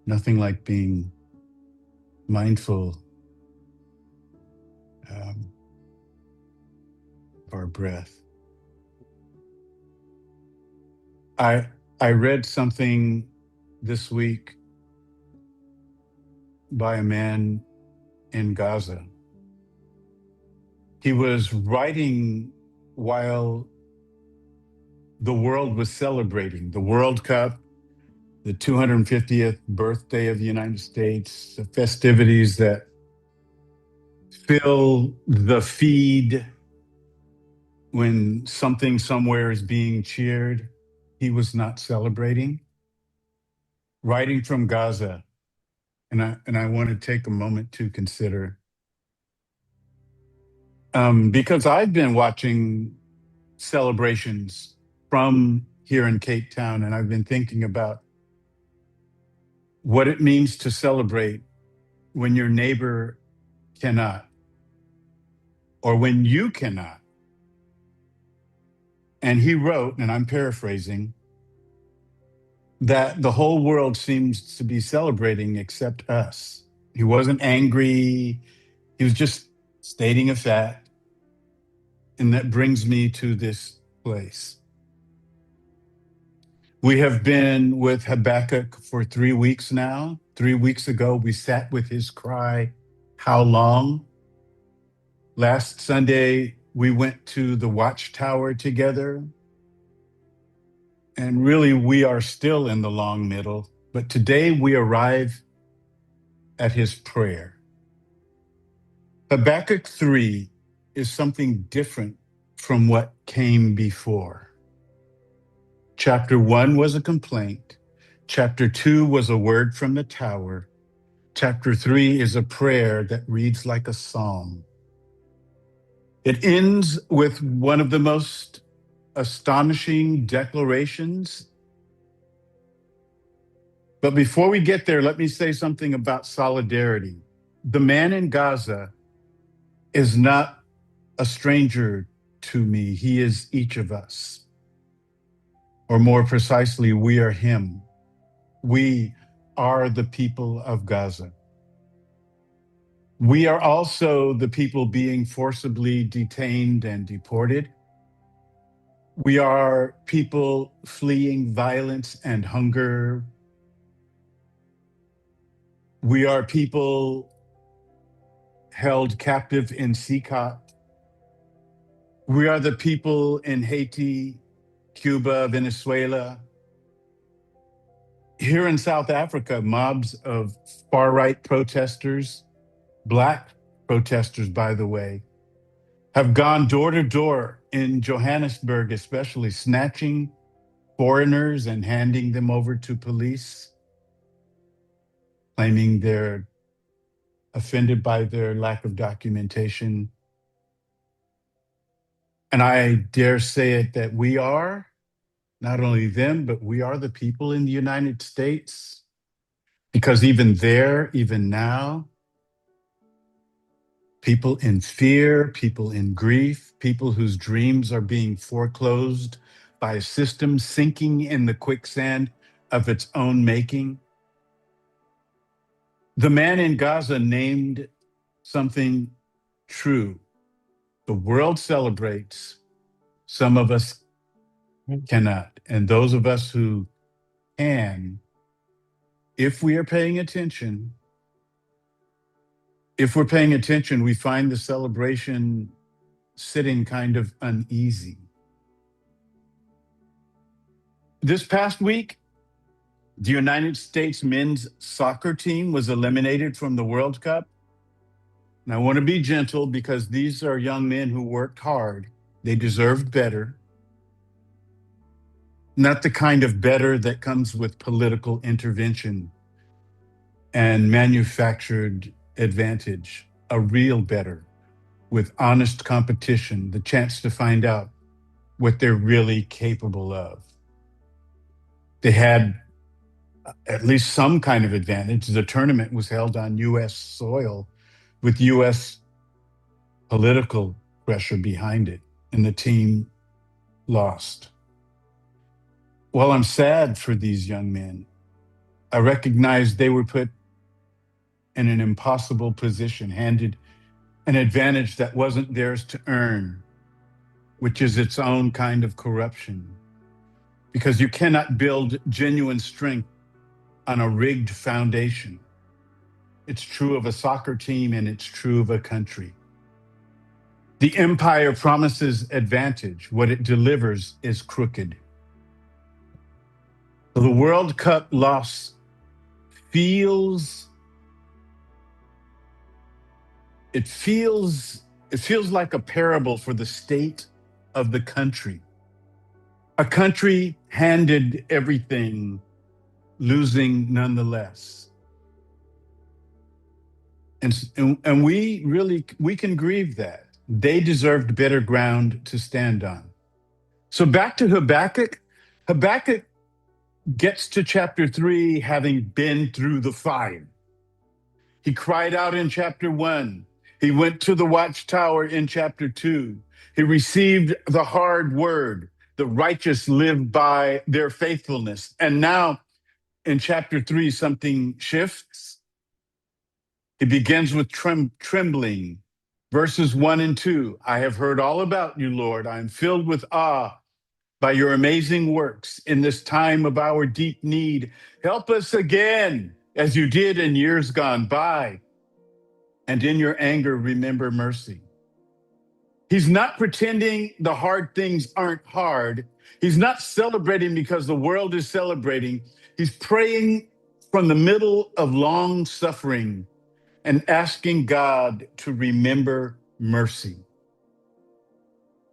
Nothing like being mindful of our breath. I read something this week by a man in Gaza. He was writing while the world was celebrating the World Cup, the 250th birthday of the United States, the festivities that fill the feed when something somewhere is being cheered. He was not celebrating. Writing from Gaza, and I want to take a moment to consider, because I've been watching celebrations from here in Cape Town, and I've been thinking about what it means to celebrate when your neighbor cannot, or when you cannot. And he wrote, and I'm paraphrasing, that the whole world seems to be celebrating except us. He wasn't angry. He was just stating a fact. And that brings me to this place. We have been with Habakkuk for 3 weeks now. 3 weeks ago, we sat with his cry, "How long?" Last Sunday, we went to the Watchtower together. And really, we are still in the long middle. But today, we arrive at his prayer. Habakkuk 3 is something different from what came before. Chapter 1 was a complaint. Chapter 2 was a word from the tower. Chapter 3 is a prayer that reads like a psalm. It ends with one of the most astonishing declarations. But before we get there, let me say something about solidarity. The man in Gaza is not a stranger to me. He is each of us. Or more precisely, we are him. We are the people of Gaza. We are also the people being forcibly detained and deported. We are people fleeing violence and hunger. We are people held captive in Sikot. We are the people in Haiti, Cuba, Venezuela. Here in South Africa, mobs of far-right protesters, Black protesters, by the way, have gone door to door in Johannesburg, especially, snatching foreigners and handing them over to police, claiming they're offended by their lack of documentation. And I dare say it that we are, not only them, but we are the people in the United States. Because even there, even now, people in fear, people in grief, people whose dreams are being foreclosed by a system sinking in the quicksand of its own making. The man in Gaza named something true. The world celebrates, some of us cannot. And those of us who can, if we are paying attention, we find the celebration sitting kind of uneasy. This past week, the United States men's soccer team was eliminated from the World Cup. And I want to be gentle because these are young men who worked hard. They deserved better. Not the kind of better that comes with political intervention and manufactured advantage, a real better with honest competition, the chance to find out what they're really capable of. They had at least some kind of advantage. The tournament was held on U.S. soil with U.S. political pressure behind it, and the team lost. Well, I'm sad for these young men. I recognized they were put in an impossible position, handed an advantage that wasn't theirs to earn, which is its own kind of corruption. Because you cannot build genuine strength on a rigged foundation. It's true of a soccer team and it's true of a country. The empire promises advantage. What it delivers is crooked. So the World Cup loss feels like a parable for the state of the country. A country handed everything, losing nonetheless. And we can grieve that. They deserved better ground to stand on. So back to Habakkuk. Habakkuk gets to chapter 3 having been through the fire. He cried out in chapter 1. He went to the watchtower in chapter 2. He received the hard word. The righteous live by their faithfulness. And now in chapter 3, something shifts. He begins with trembling. Verses 1 and 2. I have heard all about you, Lord. I am filled with awe by your amazing works in this time of our deep need. Help us again, as you did in years gone by. And in your anger, remember mercy. He's not pretending the hard things aren't hard. He's not celebrating because the world is celebrating. He's praying from the middle of long suffering and asking God to remember mercy.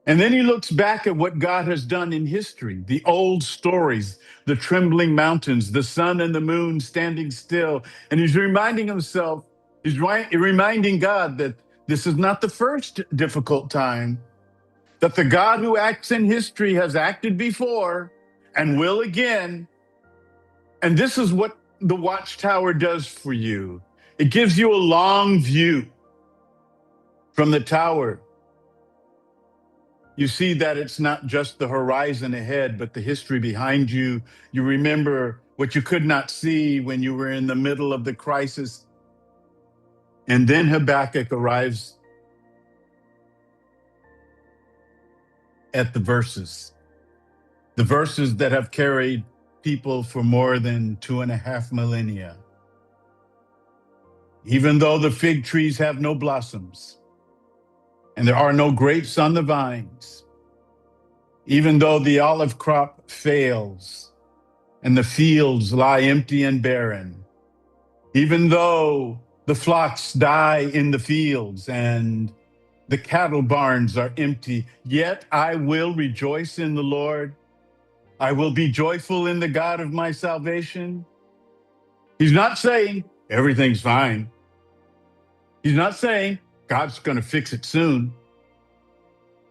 And then he looks back at what God has done in history, the old stories, the trembling mountains, the sun and the moon standing still. And he's reminding himself, he's reminding God that this is not the first difficult time, that the God who acts in history has acted before and will again. And this is what the Watchtower does for you. It gives you a long view from the tower. You see that it's not just the horizon ahead, but the history behind you. You remember what you could not see when you were in the middle of the crisis. And then Habakkuk arrives at the verses that have carried people for more than 2.5 millennia. Even though the fig trees have no blossoms and there are no grapes on the vines, even though the olive crop fails and the fields lie empty and barren, even though the flocks die in the fields and the cattle barns are empty, yet I will rejoice in the Lord. I will be joyful in the God of my salvation. He's not saying everything's fine. He's not saying God's going to fix it soon.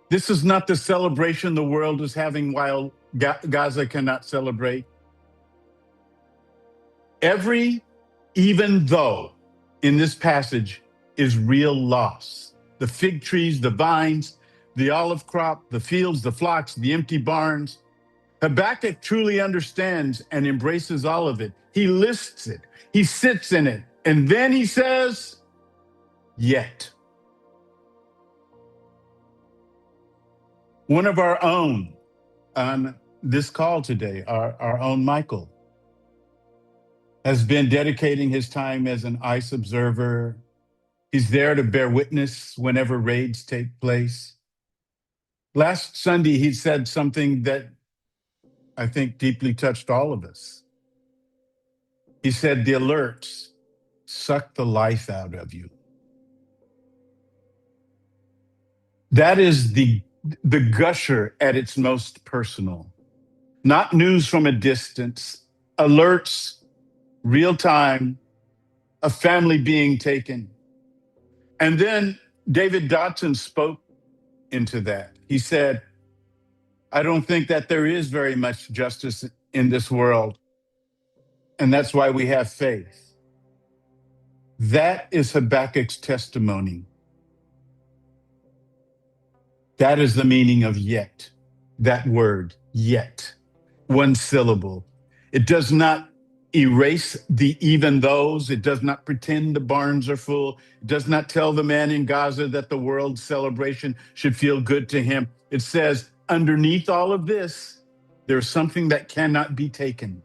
This is not the celebration the world is having while Gaza cannot celebrate. Even though in this passage is real loss. The fig trees, the vines, the olive crop, the fields, the flocks, the empty barns. Habakkuk truly understands and embraces all of it. He lists it. He sits in it. And then he says, yet. One of our own on this call today, our own Michael, has been dedicating his time as an ICE observer. He's there to bear witness whenever raids take place. Last Sunday, he said something that I think deeply touched all of us. He said, the alerts suck the life out of you. That is the gusher at its most personal. Not news from a distance, alerts, real time, a family being taken. And then David Dotson spoke into that. He said, I don't think that there is very much justice in this world. And that's why we have faith. That is Habakkuk's testimony. That is the meaning of yet. That word, yet. One syllable. It does not erase the even those. It does not pretend the barns are full. It does not tell the man in Gaza that the world's celebration should feel good to him. It says, underneath all of this, there's something that cannot be taken,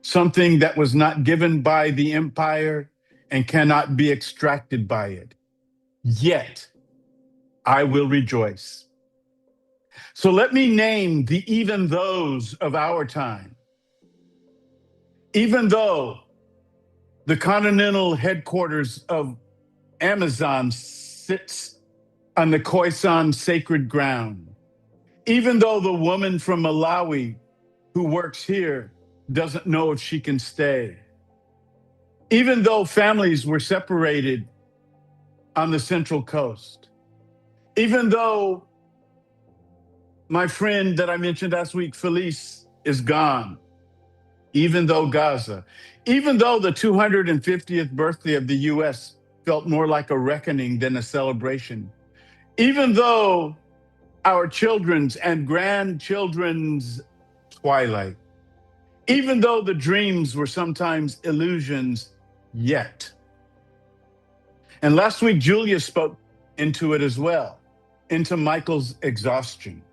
something that was not given by the empire and cannot be extracted by it. Yet I will rejoice. So let me name the even those of our time. Even though the continental headquarters of Amazon sits on the Khoisan sacred ground, even though the woman from Malawi who works here doesn't know if she can stay, even though families were separated on the Central Coast, even though my friend that I mentioned last week, Felice, is gone, even though Gaza, even though the 250th birthday of the US felt more like a reckoning than a celebration, even though our children's and grandchildren's twilight, even though the dreams were sometimes illusions, yet. And last week, Julia spoke into it as well, into Michael's exhaustion,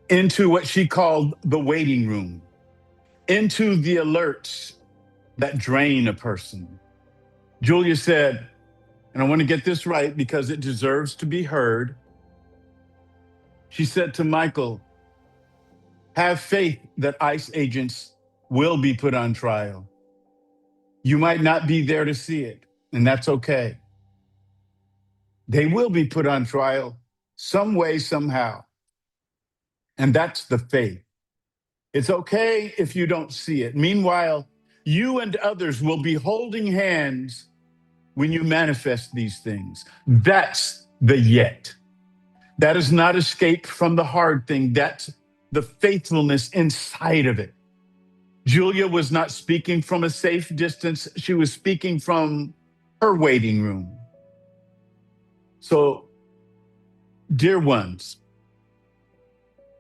into what she called the waiting room, into the alerts that drain a person. Julia said, and I want to get this right because it deserves to be heard. She said to Michael, have faith that ICE agents will be put on trial. You might not be there to see it, and that's okay. They will be put on trial some way, somehow. And that's the faith. It's okay if you don't see it. Meanwhile, you and others will be holding hands when you manifest these things. That's the yet. That is not escape from the hard thing. That's the faithfulness inside of it. Julia was not speaking from a safe distance. She was speaking from her waiting room. So, dear ones,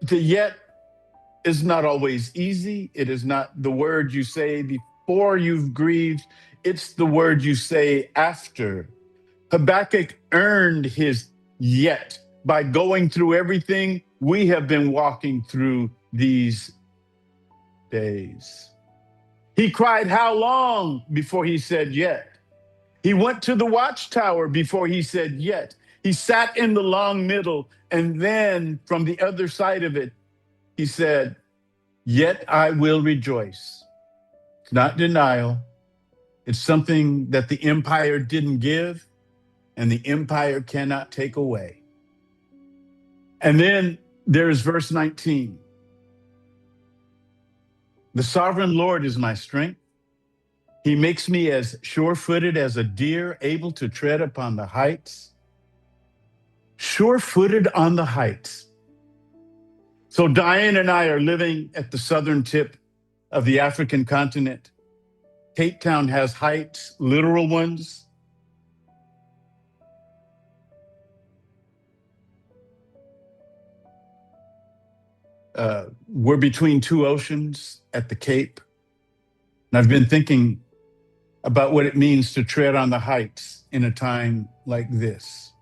the yet is not always easy. It is not the word you say before you've grieved. It's the word you say after. Habakkuk earned his yet by going through everything we have been walking through these days. He cried, how long, before he said yet. He went to the watchtower before he said yet. He sat in the long middle, and then from the other side of it, he said, yet I will rejoice. It's not denial. It's something that the empire didn't give and the empire cannot take away. And then there's verse 19. The sovereign Lord is my strength. He makes me as sure-footed as a deer, able to tread upon the heights. Sure-footed on the heights. So Diane and I are living at the southern tip of the African continent. Cape Town has heights, literal ones. We're between two oceans at the Cape. And I've been thinking about what it means to tread on the heights in a time like this.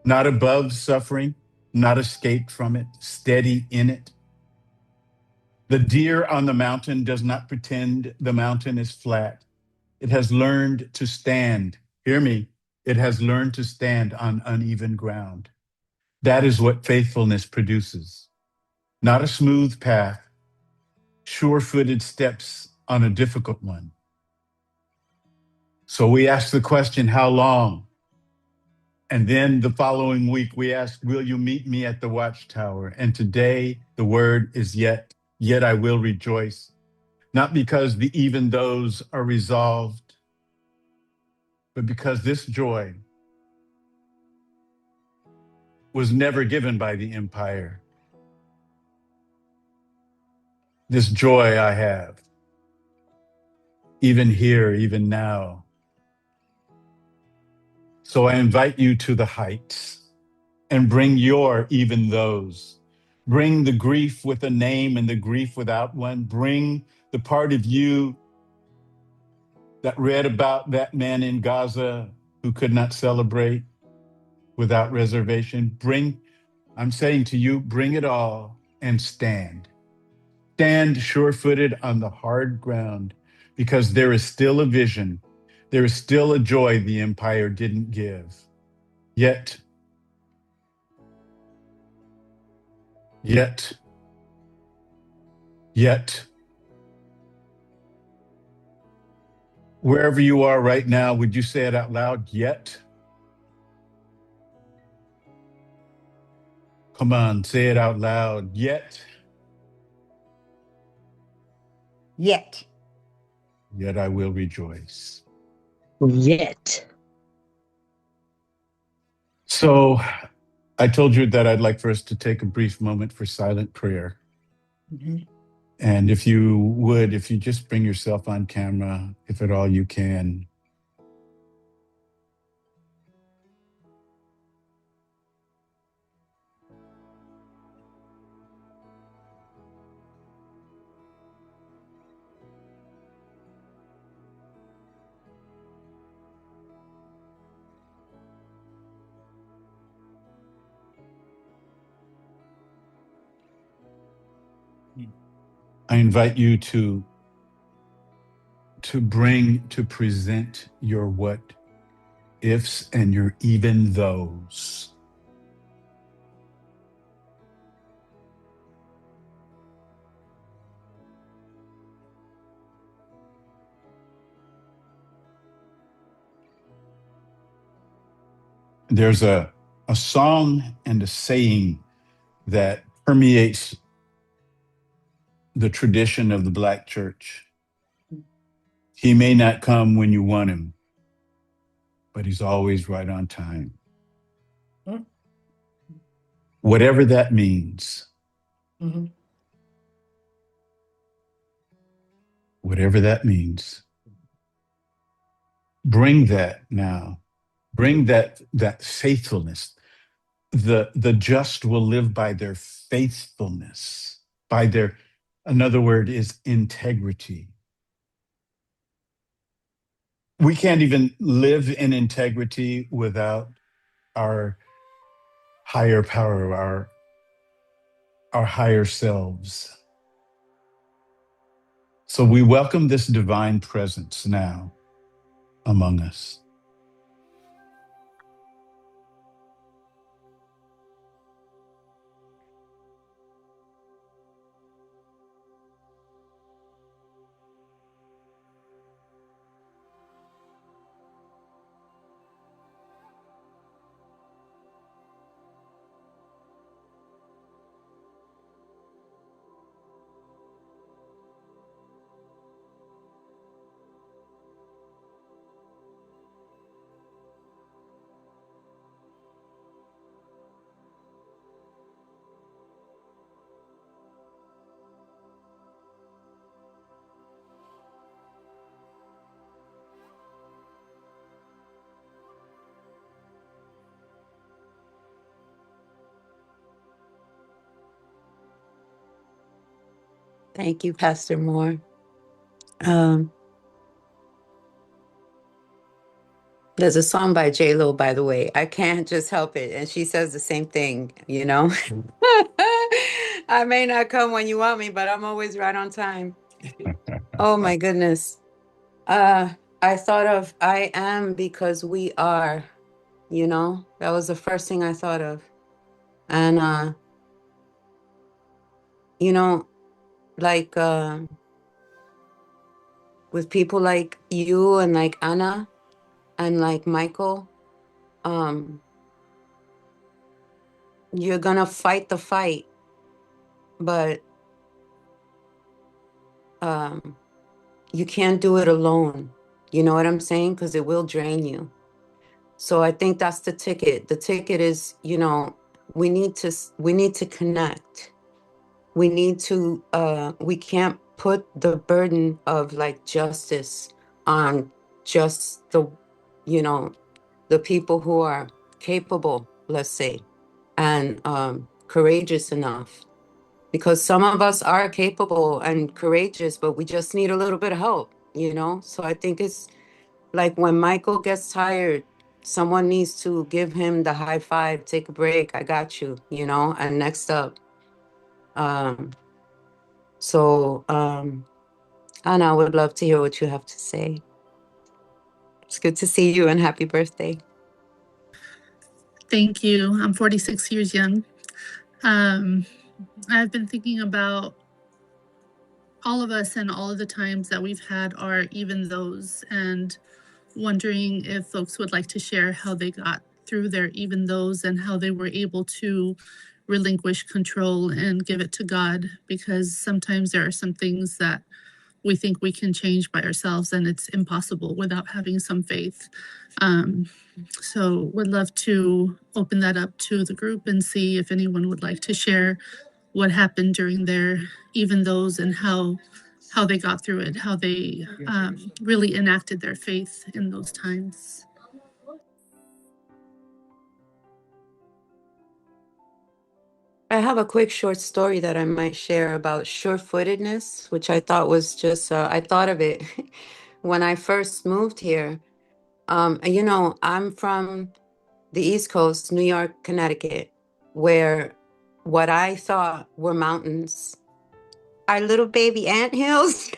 Not above suffering, not escaped from it, steady in it. The deer on the mountain does not pretend the mountain is flat. It has learned to stand. Hear me. It has learned to stand on uneven ground. That is what faithfulness produces. Not a smooth path, sure-footed steps on a difficult one. So we ask the question, how long? And then the following week we asked, will you meet me at the watchtower? And today the word is yet I will rejoice. Not because the even those are resolved, but because this joy was never given by the empire. This joy I have, even here, even now. So I invite you to the heights and bring your even those. Bring the grief with a name and the grief without one. Bring the part of you that read about that man in Gaza who could not celebrate without reservation. I'm saying to you, bring it all and stand. Stand sure-footed on the hard ground, because there is still a vision. There is still a joy the empire didn't give. Yet, wherever you are right now, would you say it out loud? Yet. Come on, say it out loud. Yet I will rejoice. Yet. So I told you that I'd like for us to take a brief moment for silent prayer. And if you just bring yourself on camera, if at all you can. I invite you to present your what ifs and your even those. There's a song and a saying that permeates the tradition of the Black church. He may not come when you want him, but he's always right on time. Whatever that means. Whatever that means. Bring that now. Bring that faithfulness. The just will live by their faithfulness, by their, another word is integrity. We can't even live in integrity without our higher power, our higher selves. So we welcome this divine presence now among us. Thank you, Pastor Moore. There's a song by J-Lo, by the way. I can't just help it. And she says the same thing, you know? I may not come when you want me, but I'm always right on time. Oh, my goodness. I thought of I am because we are, you know? That was the first thing I thought of. And, you know, like with people like you and like Anna and like Michael, you're gonna fight the fight, but you can't do it alone. You know what I'm saying? Because it will drain you. So I think that's the ticket. The ticket is, you know, we need to connect. We need to we can't put the burden of like justice on just the, you know, the people who are capable, let's say, and courageous enough. Because some of us are capable and courageous, but we just need a little bit of help. you know? So I think it's like when Michael gets tired, someone needs to give him the high five, take a break, I got you, you know? And next up. Um, Anna, I would love to hear what you have to say. It's good to see you and happy birthday. Thank you. I'm 46 years young. I've been thinking about all of us and all of the times that we've had our even those, and wondering if folks would like to share how they got through their even those and how they were able to relinquish control and give it to God, because sometimes there are some things that we think we can change by ourselves and it's impossible without having some faith. So would love to open that up to the group and see if anyone would like to share what happened during their even those, and how they got through it, how they really enacted their faith in those times. I have a quick short story that I might share about sure-footedness, which I thought was just, I thought of it when I first moved here. You know, I'm from the East Coast, New York, Connecticut, where what I thought were mountains are little baby anthills. So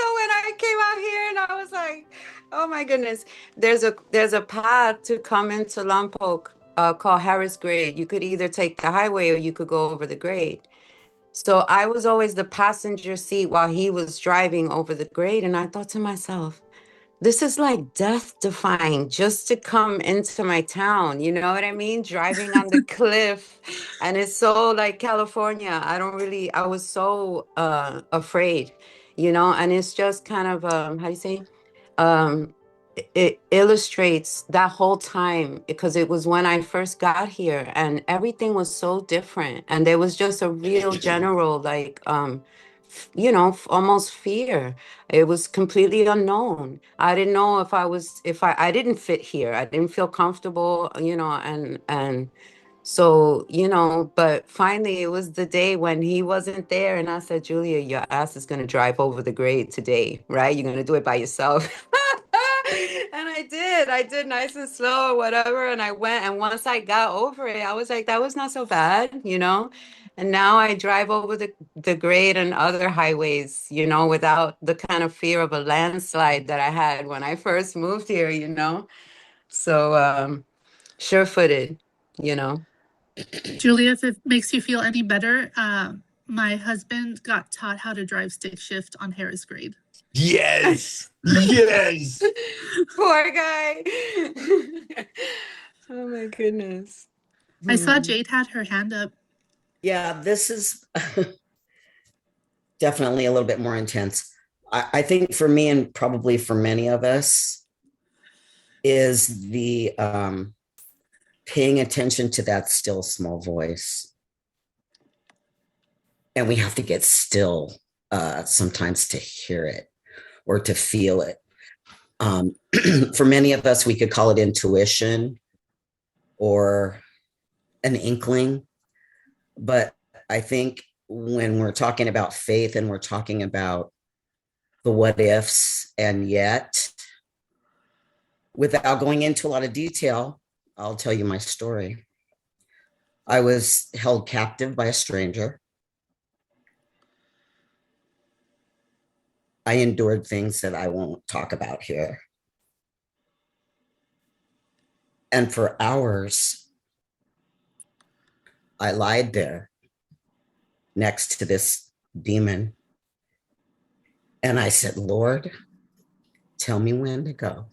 when I came out here and I was like, oh my goodness, there's a path to come into Lompoc called Harris Grade. You could either take the highway or you could go over the grade. So I was always the passenger seat while he was driving over the grade. And I thought to myself, this is like death defying just to come into my town. You know what I mean? Driving on the cliff. And it's so like California. I was so afraid, you know, and it's just kind of, how do you say? Um, it illustrates that whole time, because it was when I first got here and everything was so different. And there was just a real general, like, you know, almost fear. It was completely unknown. I didn't know if I didn't fit here. I didn't feel comfortable, you know, and so, you know, but finally it was the day when he wasn't there and I said, Julia, your ass is going to drive over the grade today, right? You're going to do it by yourself. And I did nice and slow or whatever. And I went, and once I got over it, I was like, that was not so bad, you know? And now I drive over the grade and other highways, you know, without the kind of fear of a landslide that I had when I first moved here, you know? So, sure-footed, you know? Julia, if it makes you feel any better, my husband got taught how to drive stick shift on Harris Grade. Yes. Yes. Poor guy. Oh my goodness. I saw Jade had her hand up. Yeah, this is definitely a little bit more intense. I think for me, and probably for many of us, is the paying attention to that still small voice. And we have to get still sometimes to hear it or to feel it. For many of us, we could call it intuition or an inkling. But I think when we're talking about faith and we're talking about the what ifs and yet, without going into a lot of detail, I'll tell you my story. I was held captive by a stranger. I endured things that I won't talk about here. And for hours, I lied there next to this demon. And I said, Lord, tell me when to go.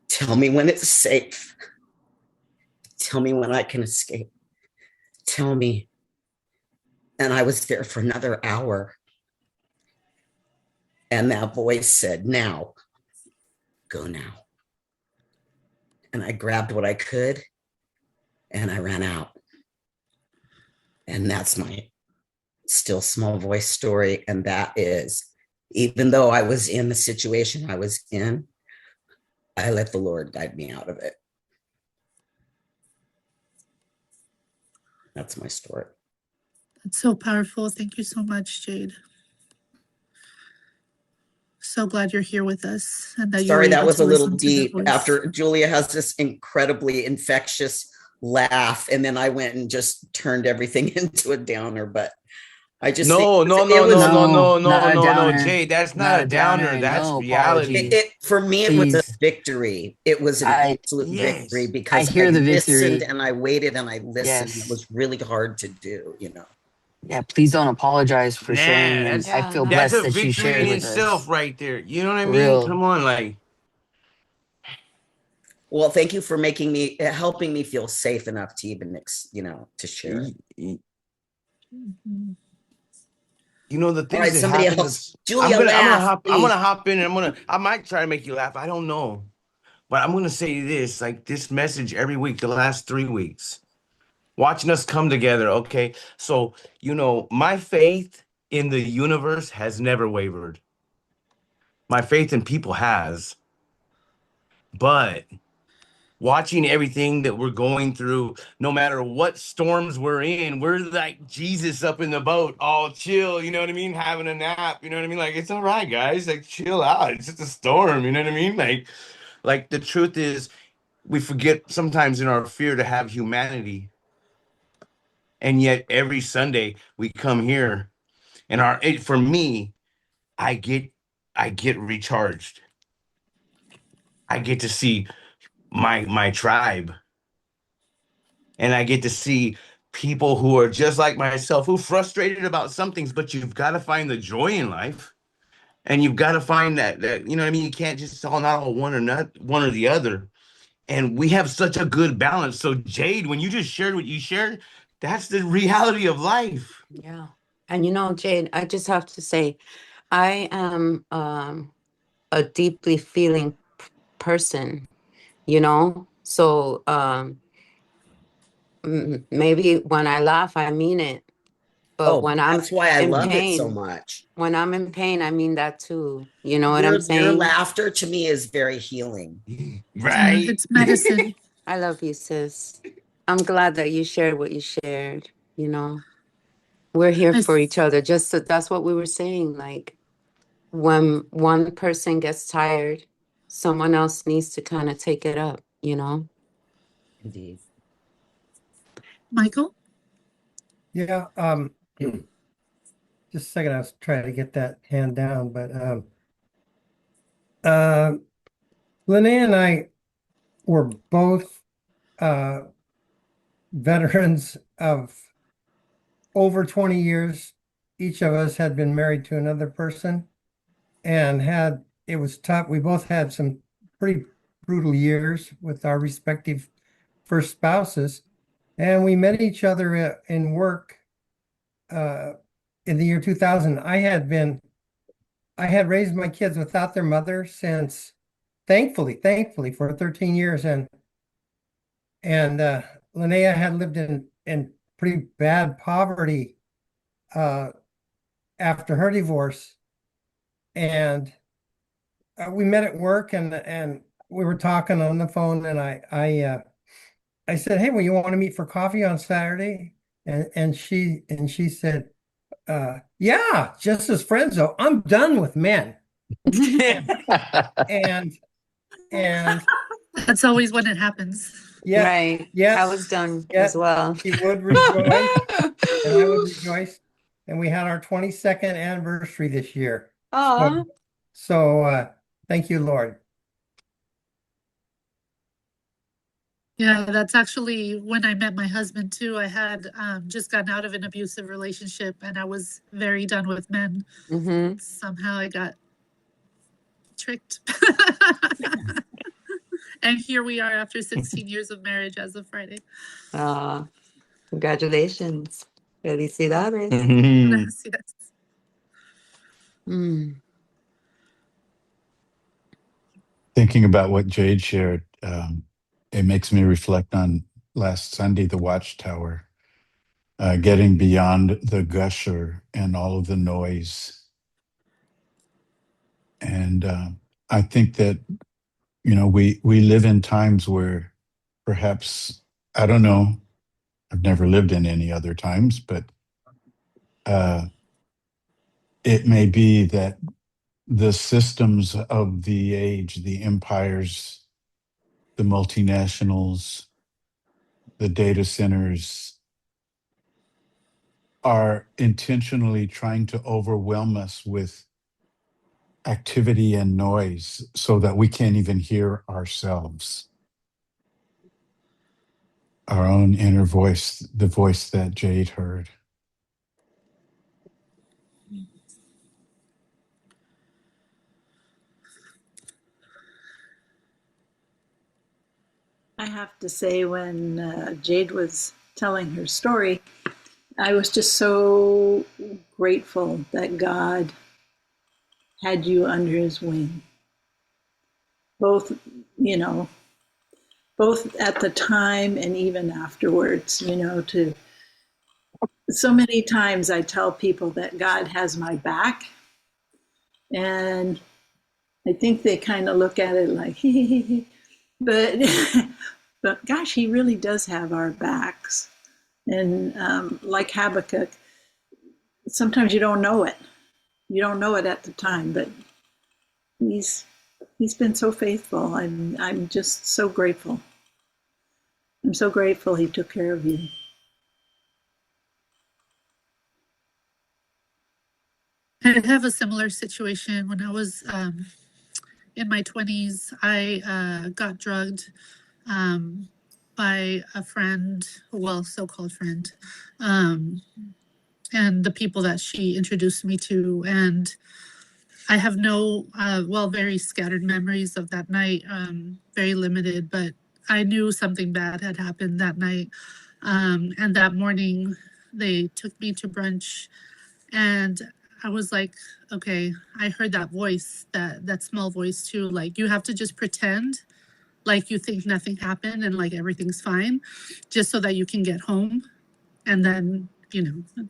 Tell me when it's safe. Tell me when I can escape. Tell me. And I was there for another hour. And that voice said, now, go now. And I grabbed what I could and I ran out. And that's my still small voice story. And that is, even though I was in the situation I was in, I let the Lord guide me out of it. That's my story. That's so powerful. Thank you so much, Jade. So glad you're here with us and that you're Sorry, that able was to a little listen to their deep. voice. After Julia has this incredibly infectious laugh, and then I went and just turned everything into a downer. But I just think No, no, no, it was no, no, No, no, not no, a no, no, downer. Jay. That's not Not a a downer. downer. That's No reality. apology. for me. It was a Please. victory. It was an I absolute victory Yes. because I hear the listened victory. and I waited and I listened. Yes. It was really hard to do. Yeah, please don't apologize for Nah, sharing. And that's I Yeah, feel no. that's blessed a that you victory shared in with itself, us. right there. You know what I For mean? real. Come on, like. Well, thank you for helping me feel safe enough to even, to share it. Mhm. You know the All things right, that somebody happen. else. Julia, laugh, I'm please. gonna hop in, and I might try to make you laugh. I don't know, but I'm gonna say this, like this message every week, the last 3 weeks, watching us come together. Okay, so my faith in the universe has never wavered. My faith in people has, but watching everything that we're going through, no matter what storms we're in, we're like Jesus up in the boat, all chill, you know what I mean? Having a nap, you know what I mean? Like, it's all right, guys, like chill out. It's just a storm, you know what I mean? Like the truth is, we forget sometimes in our fear to have humanity. And yet every Sunday we come here and for me, I get recharged. I get to see my tribe. And I get to see people who are just like myself, who frustrated about some things, but you've got to find the joy in life. And you've got to find that you know what I mean? You can't just not all one or the other. And we have such a good balance. So Jade, when you just shared what you shared, that's the reality of life. Yeah. And Jade, I just have to say, I am a deeply feeling person, So maybe when I laugh, I mean it. But when I'm that's why I in love it so pain, much. when I'm in pain, I mean that too. You know what I'm Your saying? laughter to me is very healing. Yeah, Right? it's medicine. I love you, sis. I'm glad that you shared what you shared. We're here I for s- each other. That's what we were saying. Like when one person gets tired, someone else needs to kind of take it up, Indeed. Michael? Yeah, just a second, I was trying to get that hand down, but Linnea and I were both veterans of over 20 years. Each of us had been married to another person and it was tough. We both had some pretty brutal years with our respective first spouses, and we met each other in work in the year 2000. I had raised my kids without their mother since, thankfully, for 13 years. And Linnea had lived in pretty bad poverty after her divorce. And we met at work, and we were talking on the phone, and I said, "Hey, well, you want to meet for coffee on Saturday?" And she said, "Yeah, just as friends, though. I'm done with men." And That's always when it happens. yeah, Right. yes, I was done yes, as well. she would rejoice, and I would rejoice. And we had our 22nd anniversary this year. Aw. So thank you, Lord. Yeah, that's actually when I met my husband too. I had just gotten out of an abusive relationship and I was very done with men. Mm-hmm. Somehow I got tricked. And here we are after 16 years of marriage as of Friday. Congratulations. Felicidades. Gracias. Mm. Thinking about what Jade shared, it makes me reflect on last Sunday, the Watchtower, getting beyond the gusher and all of the noise. And I think that, we live in times where perhaps, I don't know, I've never lived in any other times, but it may be that the systems of the age, the empires, the multinationals, the data centers are intentionally trying to overwhelm us with activity and noise so that we can't even hear ourselves, our own inner voice, the voice that Jade heard. I have to say, when Jade was telling her story, I was just so grateful that God had you under his wing. Both, you know, both at the time and even afterwards, to so many times I tell people that God has my back, and I think they kind of look at it like, but but gosh, he really does have our backs. And like Habakkuk, sometimes you don't know it. You don't know it at the time, but he's been so faithful. I'm just so grateful. I'm so grateful he took care of you. I have a similar situation. When I was in my 20s, I got drugged by a friend, well, so-called friend, and the people that she introduced me to. And I have no, very scattered memories of that night, very limited, but I knew something bad had happened that night. And that morning, they took me to brunch, and I was like, okay, I heard that voice, that small voice too. Like, you have to just pretend like you think nothing happened and like everything's fine, just so that you can get home and then,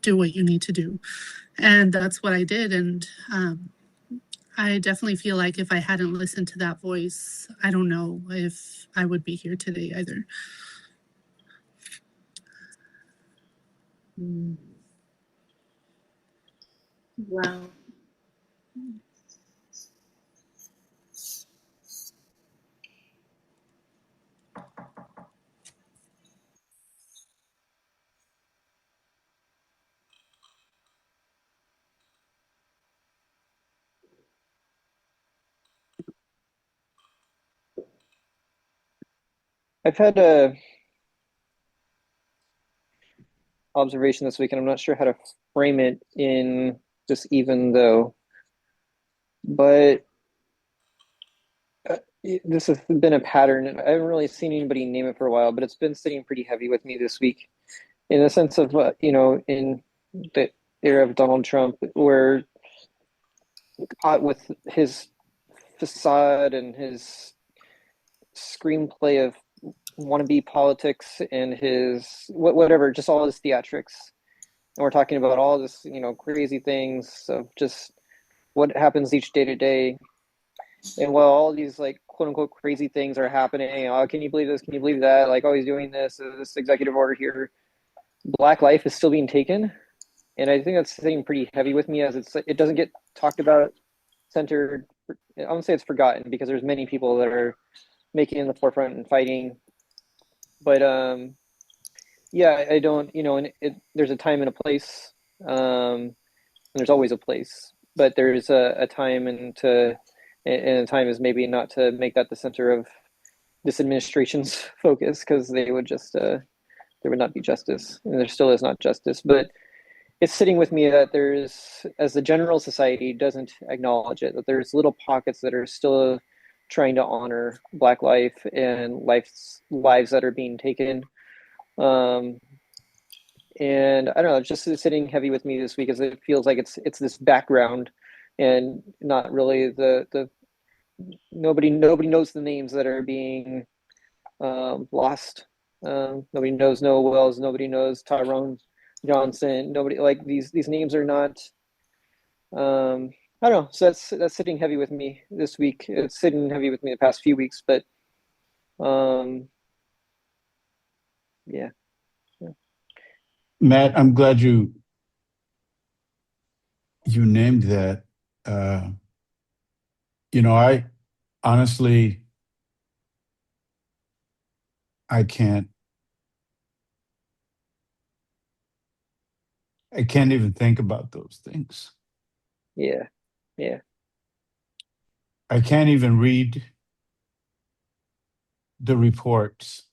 do what you need to do. And that's what I did. And I definitely feel like if I hadn't listened to that voice, I don't know if I would be here today either. Wow. I've had a observation this week, and I'm not sure how to frame it in just even though, but this has been a pattern, and I haven't really seen anybody name it for a while, but it's been sitting pretty heavy with me this week, in the sense of in the era of Donald Trump, where caught with his facade and his screenplay of wannabe politics and his whatever, just all his theatrics. And we're talking about all this, crazy things of just what happens each day to day. And while all these like quote unquote crazy things are happening, oh, can you believe this? Can you believe that? Like, oh, he's doing this executive order here. Black life is still being taken. And I think that's sitting pretty heavy with me, as it doesn't get talked about, centered. I won't say it's forgotten, because there's many people that are making it in the forefront and fighting. But yeah, I don't, and there's a time and a place, and there's always a place, but there's a time, and a time is maybe not to make that the center of this administration's focus, because they would just there would not be justice, and there still is not justice. But it's sitting with me that there's, as the general society doesn't acknowledge it, that there's little pockets that are still trying to honor Black life and lives that are being taken. And I don't know, it's just sitting heavy with me this week, as it feels like it's this background, and not really the nobody knows the names that are being lost. Nobody knows Noah Wells. Nobody knows Tyrone Johnson. Nobody, like, these names are not. I don't know. So that's sitting heavy with me this week. It's sitting heavy with me the past few weeks, but yeah. Matt, I'm glad you named that. I honestly, I can't even think about those things. Yeah. I can't even read the reports.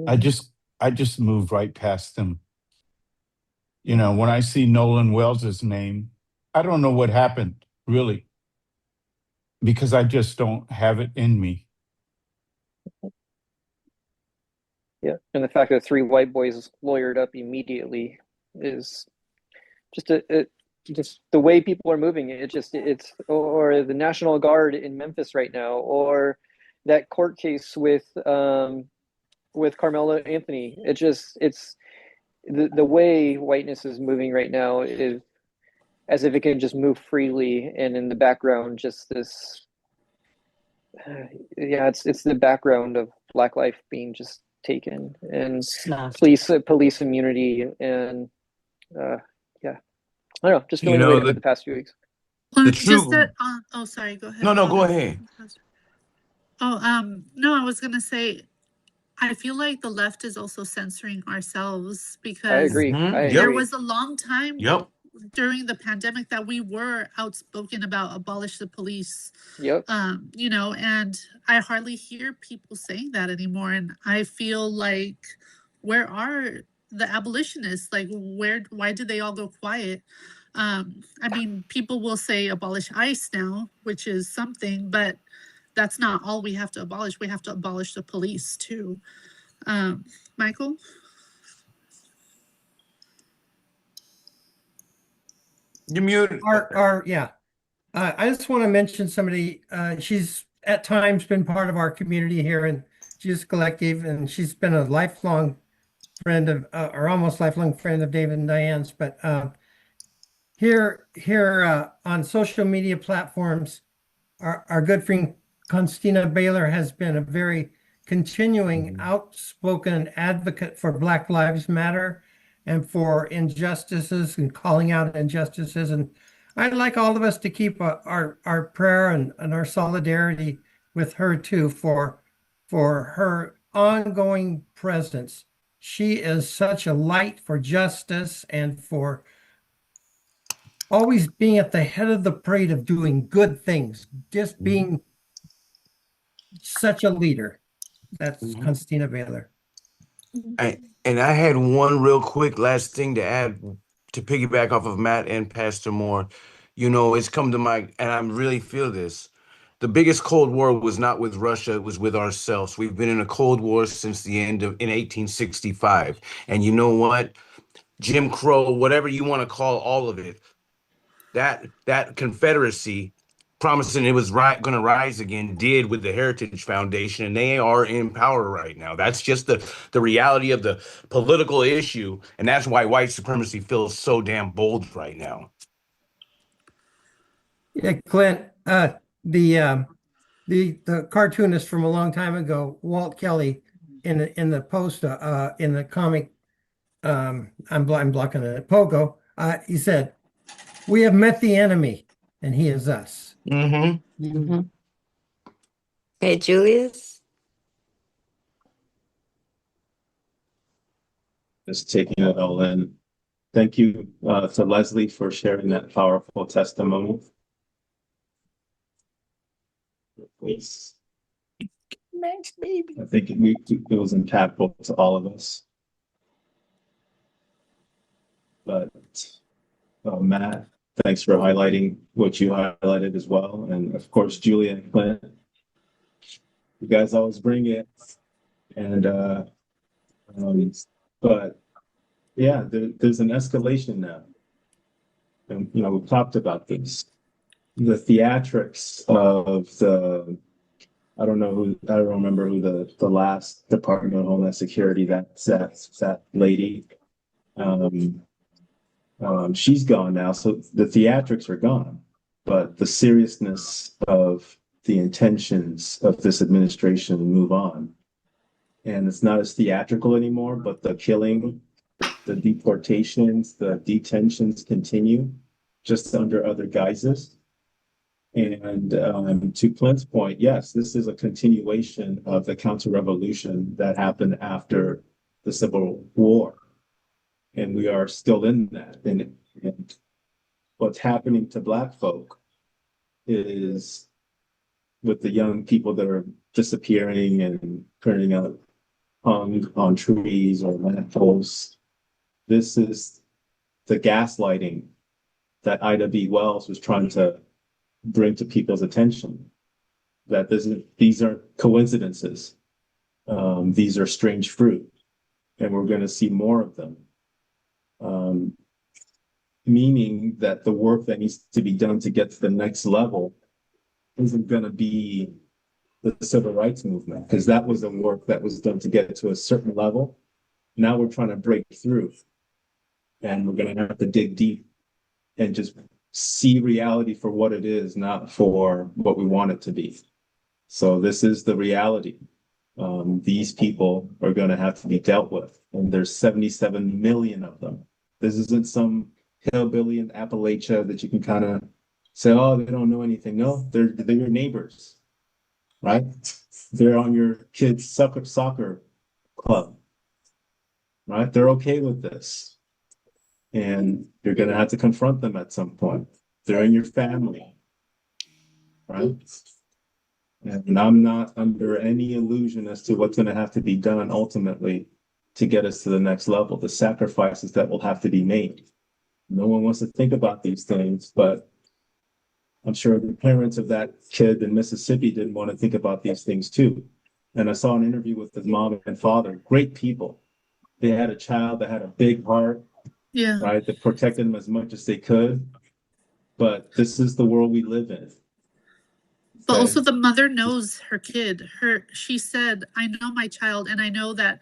I just move right past them. When I see Nolan Wells's name, I don't know what happened, really, because I just don't have it in me. Yeah. And the fact that 3 white boys lawyered up immediately is just just the way people are moving. It's or the National Guard in Memphis right now, or that court case with Carmelo Anthony. It's the way whiteness is moving right now is as if it can just move freely, and in the background, just this. Yeah, it's the background of Black life being just taken, and Snuffed. police immunity, and yeah, I don't know, just feeling the weight of it the past few weeks. The Just truth. that. Oh, sorry. Go ahead. No, go ahead. No, I was gonna say, I feel like the left is also censoring ourselves I because agree. Mhm. there was a long time Yep. during the pandemic that we were outspoken about abolish the police. Yep. And I hardly hear people saying that anymore. And I feel like, where are the abolitionists? Like, why did they all go quiet? I mean, people will say abolish ICE now, which is something, but that's not all we have to abolish. We have to abolish the police too. Michael? You mute. Yeah. I just want to mention somebody, she's at times been part of our community here in Jesus Collective, and she's been a lifelong friend of, or almost lifelong friend of David and Diane's, but here on social media platforms, our good friend Constina Baylor has been a very continuing outspoken advocate for Black Lives Matter and for injustices and calling out injustices. And I'd like all of us to keep our prayer and our solidarity with her too for her ongoing presence. She is such a light for justice and for always being at the head of the parade of doing good things, just being such a leader. That's Constina Baylor. And I had one real quick last thing to add to piggyback off of Matt and Pastor Moore. It's come to my, and I really feel this. The biggest Cold War was not with Russia, it was with ourselves. We've been in a Cold War since the end of, in 1865. And you know what? Jim Crow, whatever you want to call all of it, that Confederacy promising it was going to rise again did with the Heritage Foundation, and they are in power right now. That's just the reality of the political issue, and that's why white supremacy feels so damn bold right now. Yeah, Clint, the cartoonist from a long time ago, Walt Kelly, in the post in the comic, I'm blocking it, Pogo. He said, "We have met the enemy, and he is us." Hey, Julius? Just taking it all in. Thank you to Leslie for sharing that powerful testimony. Please. Thanks, baby. I think it was impactful to all of us. But Matt, thanks for highlighting what you highlighted as well. And of course, Julia and Clint, you guys always bring it. And but yeah, there's an escalation now. And we've talked about this. The theatrics of the, I don't remember who the last Department of Homeland Security, that lady, she's gone now. So the theatrics are gone, but the seriousness of the intentions of this administration move on. And it's not as theatrical anymore, but the killing, the deportations, the detentions continue just under other guises. And to Clint's point, yes, this is a continuation of the counter-revolution that happened after the Civil War. And we are still in that. And what's happening to Black folk is with the young people that are disappearing and turning up hung on trees or lampposts. This is the gaslighting that Ida B. Wells was trying to bring to people's attention. That these aren't coincidences. These are strange fruit, and we're going to see more of them. Meaning that the work that needs to be done to get to the next level isn't going to be the civil rights movement, because that was the work that was done to get to a certain level. Now we're trying to break through, and we're going to have to dig deep and just see reality for what it is, not for what we want it to be. So this is the reality. These people are going to have to be dealt with, and there's 77 million of them. This isn't some hillbilly in Appalachia that you can kind of say, oh, they don't know anything. No, they're your neighbors, right? They're on your kids' soccer club, right? They're okay with this. And you're going to have to confront them at some point. They're in your family, right? And I'm not under any illusion as to what's going to have to be done ultimately to get us to the next level, the sacrifices that will have to be made. No one wants to think about these things, but I'm sure the parents of that kid in Mississippi didn't want to think about these things too. And I saw an interview with his mom and father, great people. They had a child that had a big heart, Yeah. right? That protected them as much as they could. But this is the world we live in. But Okay? also the mother knows her kid. She said, I know my child, and I know that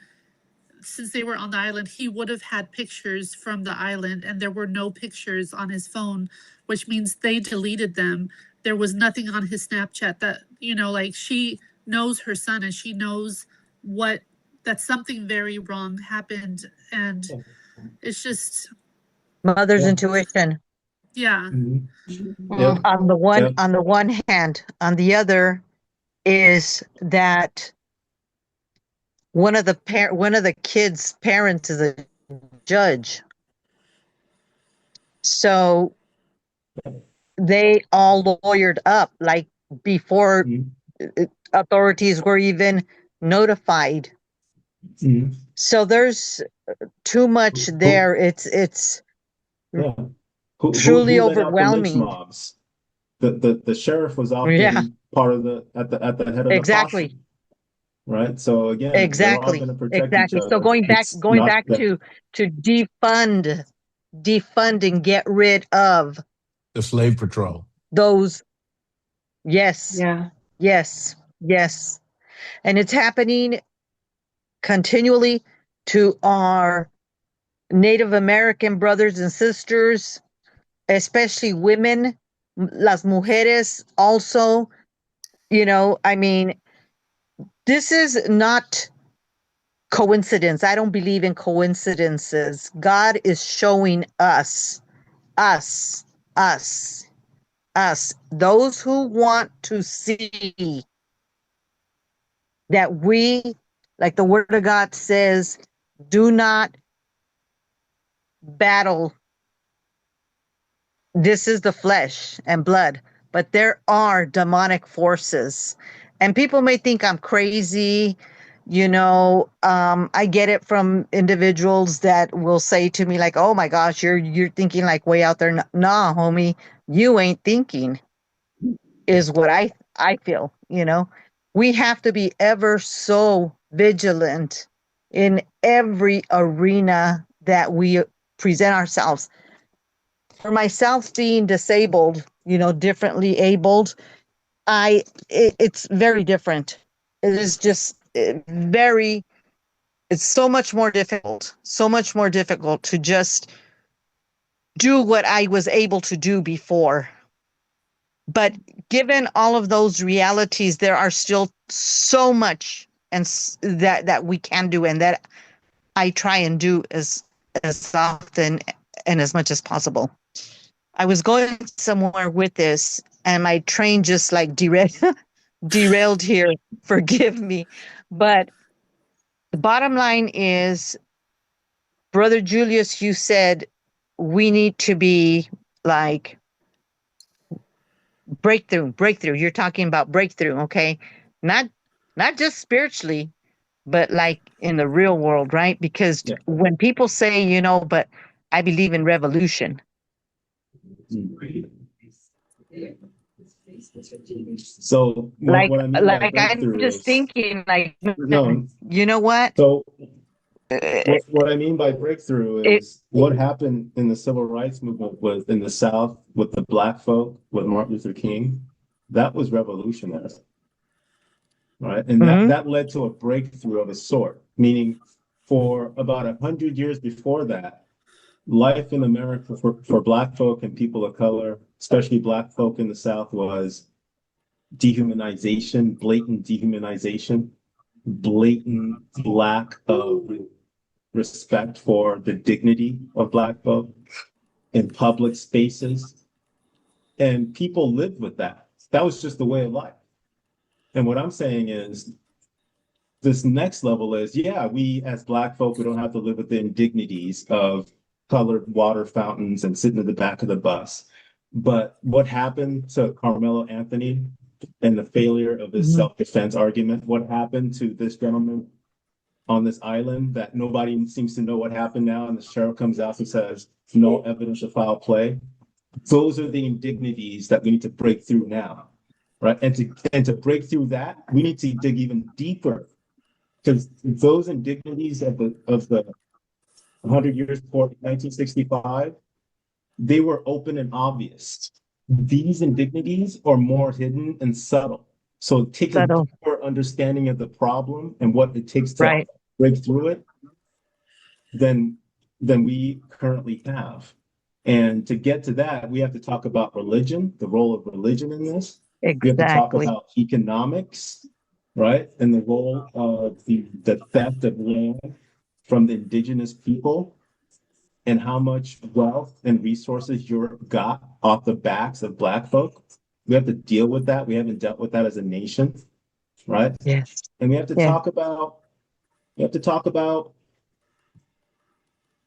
since they were on the island, he would have had pictures from the island, and there were no pictures on his phone, which means they deleted them. There was nothing on his Snapchat that, like, she knows her son, and she knows that something very wrong happened. And it's just, Mother's Yeah. intuition. yeah. Mhm. Mm, Yep. Yep. On the one hand, on the other is that one of the kids' parents is a judge. So they all lawyered up like before Mhm. authorities were even notified. Mhm. So there's too much there. It's Yeah. Who truly let out the lynch overwhelming. mobs? The sheriff was Yeah, often part of at the head of the exactly. posse, right? So again, they're all going Exactly. to protect each Exactly. So other. going back It's not that. to defund and get rid of The slave patrol. those. Yes. Yeah. Yes. Yes. And it's happening continually to our Native American brothers and sisters, especially women, las mujeres also, I mean, this is not coincidence. I don't believe in coincidences. God is showing us, us, us, us, those who want to see that we, like the word of God says, do not battle. This is the flesh and blood, but there are demonic forces. And people may think I'm crazy. I get it from individuals that will say to me like, oh my gosh, you're thinking like way out there. Nah, homie, you ain't thinking is what I feel, We have to be ever so vigilant in every arena that we present ourselves. For myself being disabled, differently abled, it's very different. It is just it's so much more difficult to just do what I was able to do before. But given all of those realities, there are still so much that we can do, and that I try and do as often and as much as possible. I was going somewhere with this. and my train just like derailed here. Forgive me. But the bottom line is, Brother Julius, you said we need to be like breakthrough. You're talking about breakthrough, okay? Not not just spiritually, but like in the real world, right? Because Yeah. when people say, but I believe in revolution. So what I mean by I'm breakthrough just is thinking like, no. you know what? So Uh, what I mean by breakthrough It, is what happened in the civil rights movement was in the South with the black folk, with Martin Luther King. That was revolutionary, right? And mhm, that led to a breakthrough of a sort, meaning for about 100 years before that, life in America for black folk and people of color, especially black folk in the South, was dehumanization, blatant dehumanization, blatant lack of respect for the dignity of black folk in public spaces. And people lived with that. That was just the way of life. And what I'm saying is this next level is, yeah, we as black folk, we don't have to live with the indignities of colored water fountains and sitting in the back of the bus. But what happened to Carmelo Anthony and the failure of his mhm. self-defense argument? What happened to this gentleman on this island that nobody seems to know what happened now? And the sheriff comes out and says, no evidence of foul play. Those are the indignities that we need to break through now, right? And to break through that, we need to dig even deeper, because those indignities of the 100 years before 1965, they were open and obvious. These indignities are more hidden and subtle. So take a Subtle, deeper understanding of the problem and what it takes to right? break through it than we currently have. And to get to that, we have to talk about religion, the role of religion in this. We have to talk Exactly. about economics, right? And the role of the theft of land from the indigenous people, and how much wealth and resources Europe got off the backs of black folk. We have to deal with that. We haven't dealt with that as a nation, right? Yes. And we have to Yeah. talk about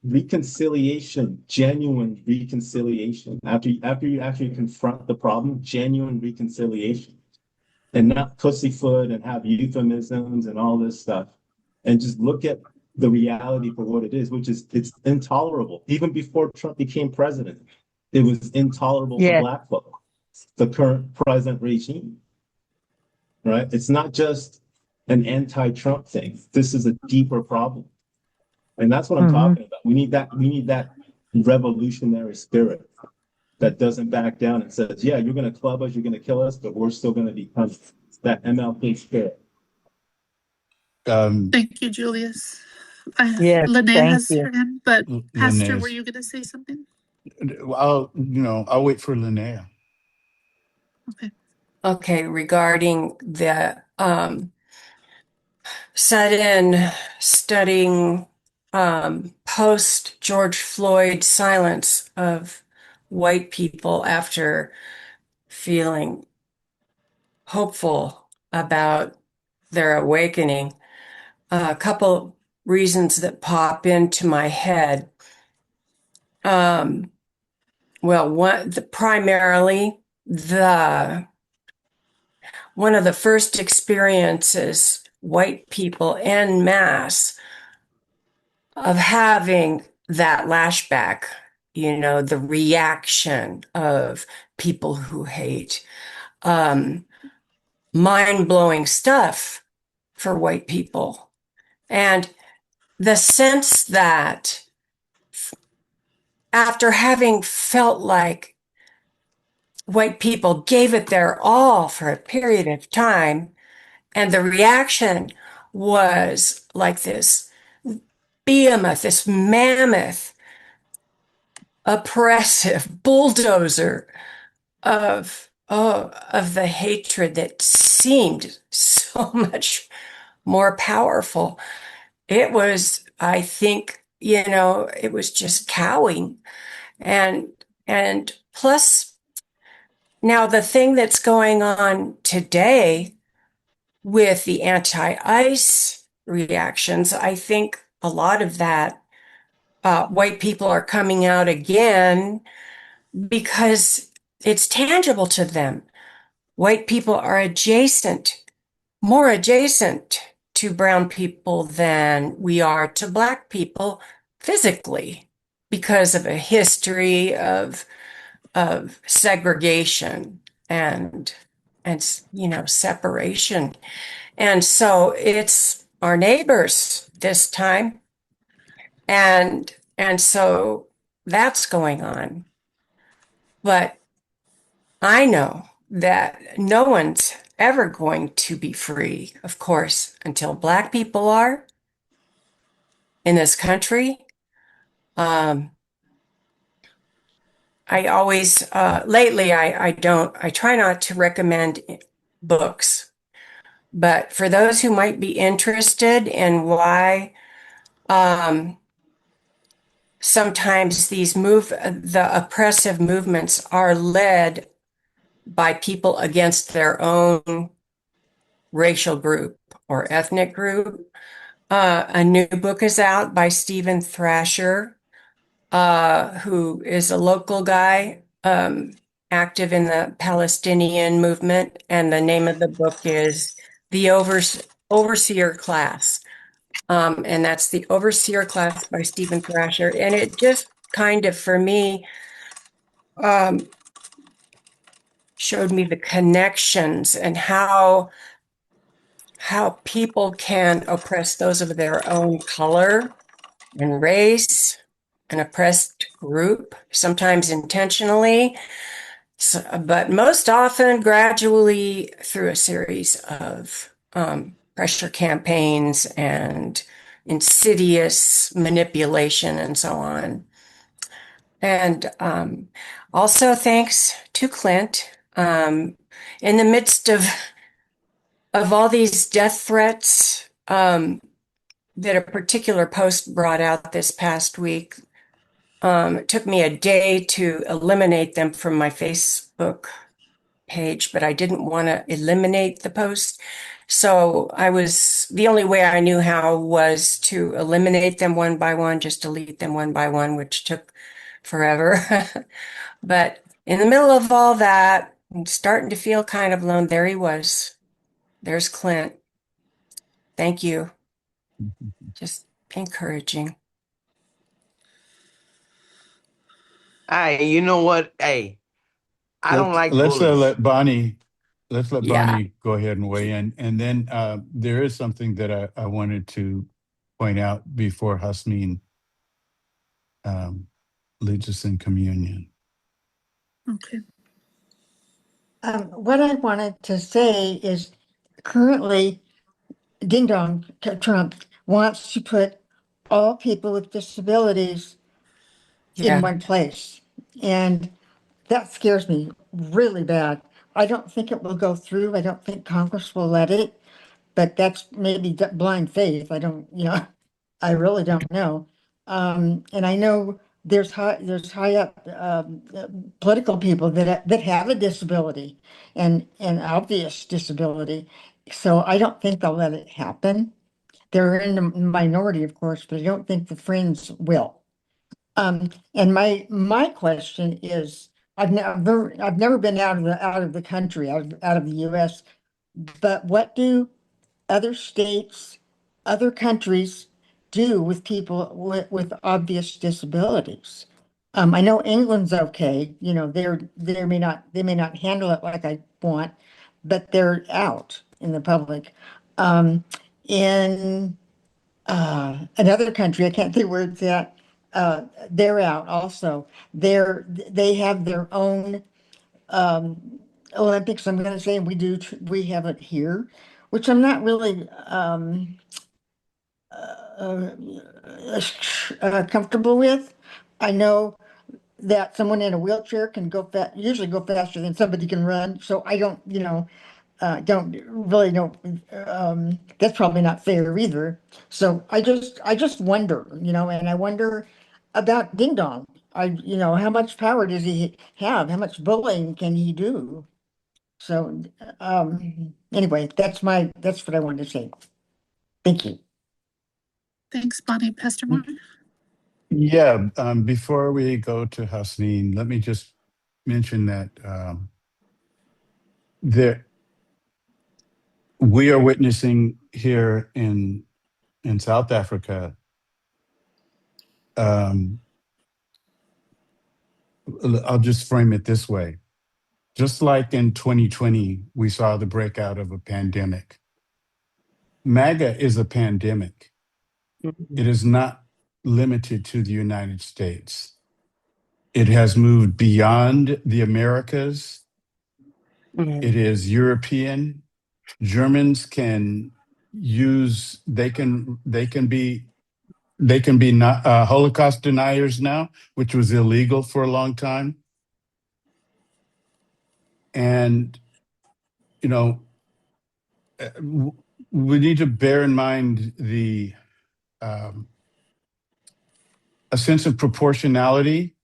reconciliation, genuine reconciliation. After you actually confront the problem, genuine reconciliation, and not pussyfoot and have euphemisms and all this stuff, and just look at the reality for what it is, which is it's intolerable. Even before Trump became president, it was intolerable for Yes. black folk, the current present regime, right? It's not just an anti-Trump thing. This is a deeper problem. And that's what I'm Mhm. talking about. We need that revolutionary spirit that doesn't back down and says, yeah, you're going to club us, you're going to kill us, but we're still going to become that MLK spirit. Thank you, Julius. Yes. Linnea Thank has you. her hand, but Pastor, were Linnaeus. you going to say something? I'll wait for Linnea. Okay. Okay, regarding the sudden studying post George Floyd silence of white people after feeling hopeful about their awakening, a couple reasons that pop into my head. Well, primarily one of the first experiences white people en masse of having that lashback, the reaction of people who hate, mind-blowing stuff for white people. And the sense that after having felt like white people gave it their all for a period of time, and the reaction was like this behemoth, this mammoth, oppressive bulldozer of the hatred that seemed so much more powerful. It was, I think, it was just cowing. And plus, Now, the thing that's going on today with the anti-ICE reactions, I think a lot of that, white people are coming out again because it's tangible to them. White people are more adjacent to brown people than we are to black people physically because of a history of segregation and separation. And so it's our neighbors this time. And so that's going on. But I know that no one's ever going to be free, of course, until Black people are in this country. I always, lately, I try not to recommend books, but for those who might be interested in why sometimes the oppressive movements are led by people against their own racial group or ethnic group. A new book is out by Stephen Thrasher, who is a local guy, active in the Palestinian movement. And the name of the book is The Overseer Class. And that's The Overseer Class by Stephen Thrasher. And it just kind of, for me, showed me the connections and how people can oppress those of their own color and race, an oppressed group, sometimes intentionally, but most often gradually through a series of pressure campaigns and insidious manipulation and so on. And also thanks to Clint, in the midst of all these death threats that a particular post brought out this past week, it took me a day to eliminate them from my Facebook page, but I didn't want to eliminate the post. So the only way I knew how was to eliminate them one by one, just delete them one by one, which took forever. But in the middle of all that, I'm starting to feel kind of alone. There he was. There's Clint. Thank you. Just encouraging. Hey, you know what? Hey, I don't like Let's bullies. let Bonnie Yeah. go ahead and weigh in. And then there is something that I wanted to point out before Hasmin leads us in communion. Okay. What I wanted to say is currently Ding Dong Trump wants to put all people with disabilities Yeah. in one place. And that scares me really bad. I don't think it will go through. I don't think Congress will let it, but that's maybe blind faith. I don't, I really don't know. And I know there's high up political people that have a disability and an obvious disability. So I don't think they'll let it happen. They're in the minority, of course, but I don't think the Friends will. And my question is, I've never been out of the country, out of the U.S., but what do other states, other countries do with people with obvious disabilities? I know England's okay, they may not handle it like I want, but they're out in the public. In another country, I can't think where it's at, they're out also. They have their own Olympics, I'm gonna say, and we have it here, which I'm not really comfortable with. I know that someone in a wheelchair can usually go faster than somebody can run, so I don't, don't really know. That's probably not fair either. So I just wonder, and I wonder about Ding Dong. how much power does he have? How much bullying can he do? So, anyway, that's what I wanted to say. Thank you. Thanks, Bonnie. Pastor Mark. Yeah, before we go to Hasneen, let me just mention that we are witnessing here in South Africa. I'll just frame it this way. Just like in 2020, we saw the breakout of a pandemic. MAGA is a pandemic. It is not limited to the United States. It has moved beyond the Americas. It is European. Germans can use, they can be not Holocaust deniers now, which was illegal for a long time. And, we need to bear in mind a sense of proportionality.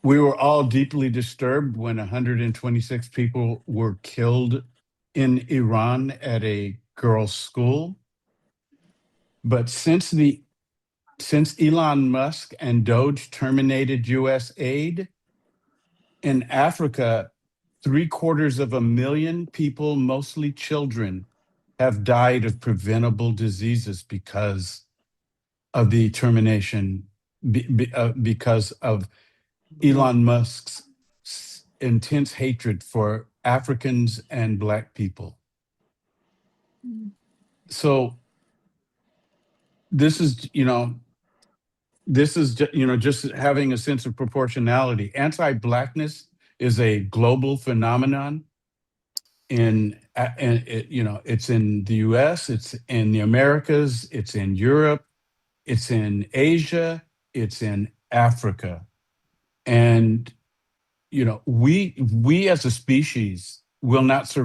We were all deeply disturbed when 126 people were killed in Iran at a girls' school. But since Elon Musk and Doge terminated US aid, in Africa, 750,000 people, mostly children, have died of preventable diseases because of the termination, because of Elon Musk's intense hatred for Africans and Black people. So this is just having a sense of proportionality. Anti-Blackness is a global phenomenon. It's in the US, it's in the Americas, it's in Europe, it's in Asia, it's in Africa. And we as a species will not survive